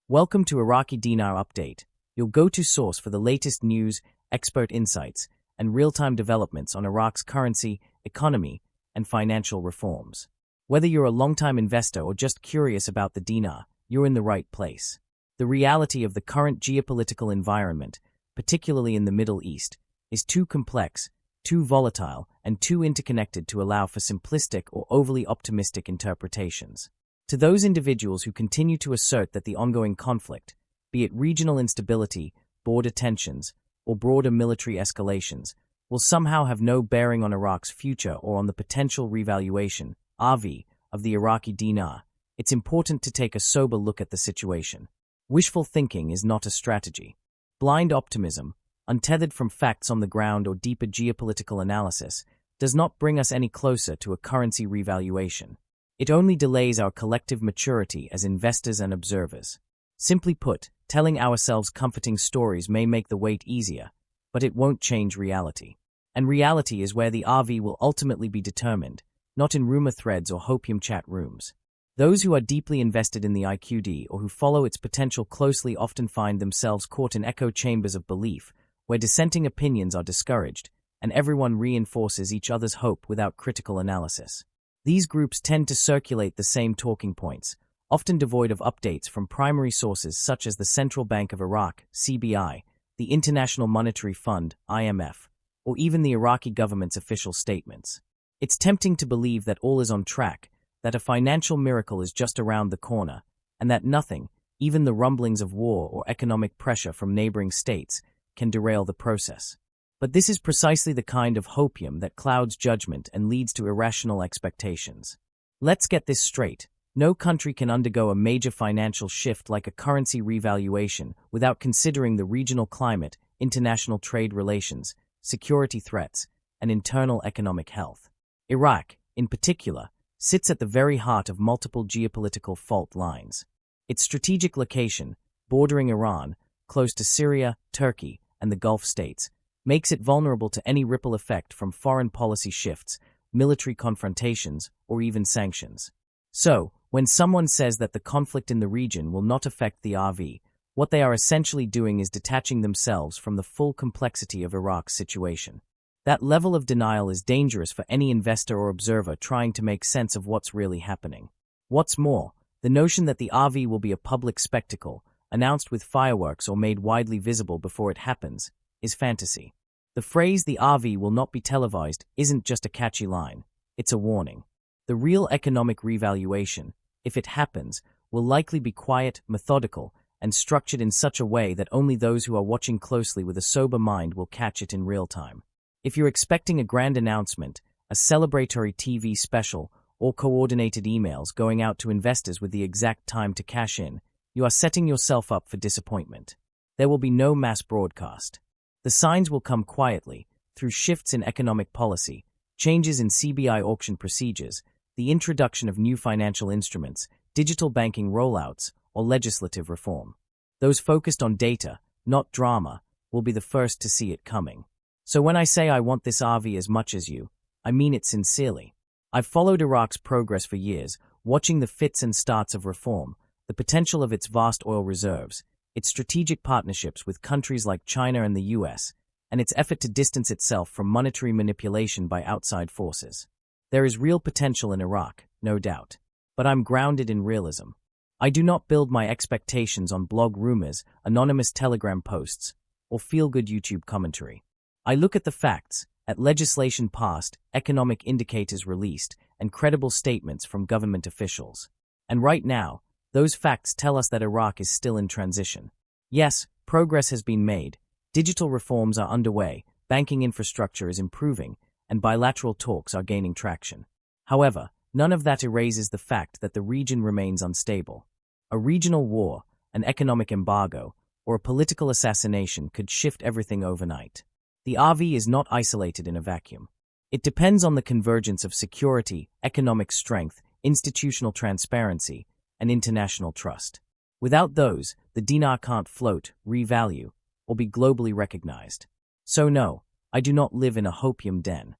Welcome to Iraqi Dinar Update, your go-to source for the latest news, expert insights, and real-time developments on Iraq's currency, economy, and financial reforms. Whether you're a long-time investor or just curious about the dinar, you're in the right place. The reality of the current geopolitical environment, particularly in the Middle East, is too complex, too volatile, and too interconnected to allow for simplistic or overly optimistic interpretations. To those individuals who continue to assert that the ongoing conflict, be it regional instability, border tensions, or broader military escalations, will somehow have no bearing on Iraq's future or on the potential revaluation, RV, of the Iraqi dinar, it's important to take a sober look at the situation. Wishful thinking is not a strategy. Blind optimism, untethered from facts on the ground or deeper geopolitical analysis, does not bring us any closer to a currency revaluation. It only delays our collective maturity as investors and observers. Simply put, telling ourselves comforting stories may make the wait easier, but it won't change reality. And reality is where the RV will ultimately be determined, not in rumor threads or hopium chat rooms. Those who are deeply invested in the IQD or who follow its potential closely often find themselves caught in echo chambers of belief, where dissenting opinions are discouraged, and everyone reinforces each other's hope without critical analysis. These groups tend to circulate the same talking points, often devoid of updates from primary sources such as the Central Bank of Iraq, CBI, the International Monetary Fund, IMF, or even the Iraqi government's official statements. It's tempting to believe that all is on track, that a financial miracle is just around the corner, and that nothing, even the rumblings of war or economic pressure from neighboring states, can derail the process. But this is precisely the kind of hopium that clouds judgment and leads to irrational expectations. Let's get this straight. No country can undergo a major financial shift like a currency revaluation without considering the regional climate, international trade relations, security threats, and internal economic health. Iraq, in particular, sits at the very heart of multiple geopolitical fault lines. Its strategic location, bordering Iran, close to Syria, Turkey, and the Gulf states, makes it vulnerable to any ripple effect from foreign policy shifts, military confrontations, or even sanctions. So, when someone says that the conflict in the region will not affect the RV, what they are essentially doing is detaching themselves from the full complexity of Iraq's situation. That level of denial is dangerous for any investor or observer trying to make sense of what's really happening. What's more, the notion that the RV will be a public spectacle, announced with fireworks or made widely visible before it happens, is fantasy. The phrase "the RV will not be televised" isn't just a catchy line, it's a warning. The real economic revaluation, if it happens, will likely be quiet, methodical, and structured in such a way that only those who are watching closely with a sober mind will catch it in real time. If you're expecting a grand announcement, a celebratory TV special, or coordinated emails going out to investors with the exact time to cash in, you are setting yourself up for disappointment. There will be no mass broadcast. The signs will come quietly, through shifts in economic policy, changes in CBI auction procedures, the introduction of new financial instruments, digital banking rollouts, or legislative reform. Those focused on data, not drama, will be the first to see it coming. So when I say I want this RV as much as you, I mean it sincerely. I've followed Iraq's progress for years, watching the fits and starts of reform, the potential of its vast oil reserves, its strategic partnerships with countries like China and the US, and its effort to distance itself from monetary manipulation by outside forces. There is real potential in Iraq, no doubt. But I'm grounded in realism. I do not build my expectations on blog rumors, anonymous Telegram posts, or feel-good YouTube commentary. I look at the facts, at legislation passed, economic indicators released, and credible statements from government officials. And right now, those facts tell us that Iraq is still in transition. Yes, progress has been made, digital reforms are underway, banking infrastructure is improving, and bilateral talks are gaining traction. However, none of that erases the fact that the region remains unstable. A regional war, an economic embargo, or a political assassination could shift everything overnight. The RV is not isolated in a vacuum. It depends on the convergence of security, economic strength, institutional transparency, and international trust. Without those, the dinar can't float, revalue, or be globally recognized. So no, I do not live in a hopium den.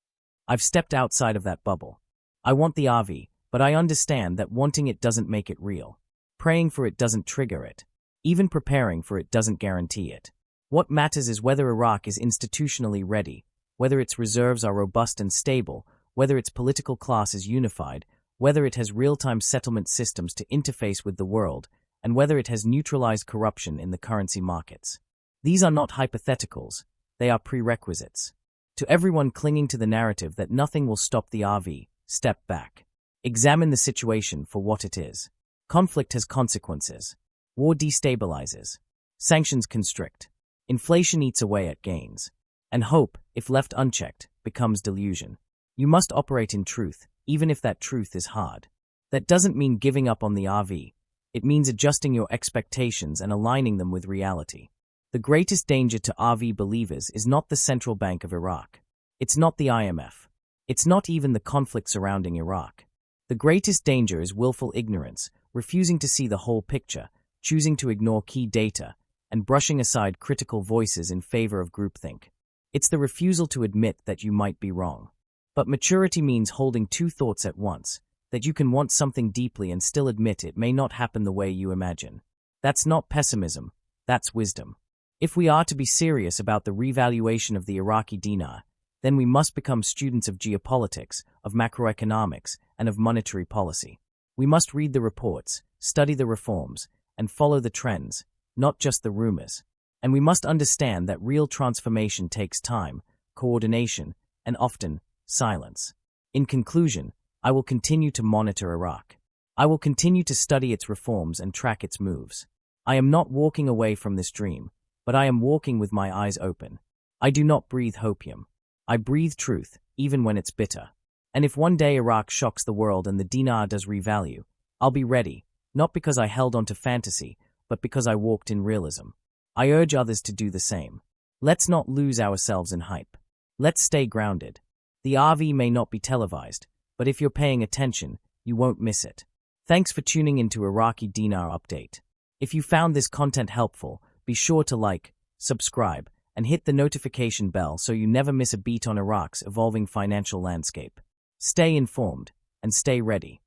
I've stepped outside of that bubble. I want the RV, but I understand that wanting it doesn't make it real. Praying for it doesn't trigger it. Even preparing for it doesn't guarantee it. What matters is whether Iraq is institutionally ready, whether its reserves are robust and stable, whether its political class is unified, whether it has real-time settlement systems to interface with the world, and whether it has neutralized corruption in the currency markets. These are not hypotheticals, they are prerequisites. To everyone clinging to the narrative that nothing will stop the RV, step back. Examine the situation for what it is. Conflict has consequences. War destabilizes. Sanctions constrict. Inflation eats away at gains. And hope, if left unchecked, becomes delusion. You must operate in truth, even if that truth is hard. That doesn't mean giving up on the RV. It means adjusting your expectations and aligning them with reality. The greatest danger to RV believers is not the Central Bank of Iraq. It's not the IMF. It's not even the conflict surrounding Iraq. The greatest danger is willful ignorance, refusing to see the whole picture, choosing to ignore key data, and brushing aside critical voices in favor of groupthink. It's the refusal to admit that you might be wrong. But maturity means holding two thoughts at once, that you can want something deeply and still admit it may not happen the way you imagine. That's not pessimism, that's wisdom. If we are to be serious about the revaluation of the Iraqi dinar, then we must become students of geopolitics, of macroeconomics, and of monetary policy. We must read the reports, study the reforms, and follow the trends, not just the rumors. And we must understand that real transformation takes time, coordination, and often, silence. In conclusion, I will continue to monitor Iraq. I will continue to study its reforms and track its moves. I am not walking away from this dream, but I am walking with my eyes open. I do not breathe hopium. I breathe truth, even when it's bitter. And if one day Iraq shocks the world and the dinar does revalue, I'll be ready, not because I held on to fantasy, but because I walked in realism. I urge others to do the same. Let's not lose ourselves in hype. Let's stay grounded. The RV may not be televised, but if you're paying attention, you won't miss it. Thanks for tuning into Iraqi Dinar Update. If you found this content helpful, be sure to like, subscribe, and hit the notification bell so you never miss a beat on Iraq's evolving financial landscape. Stay informed and stay ready.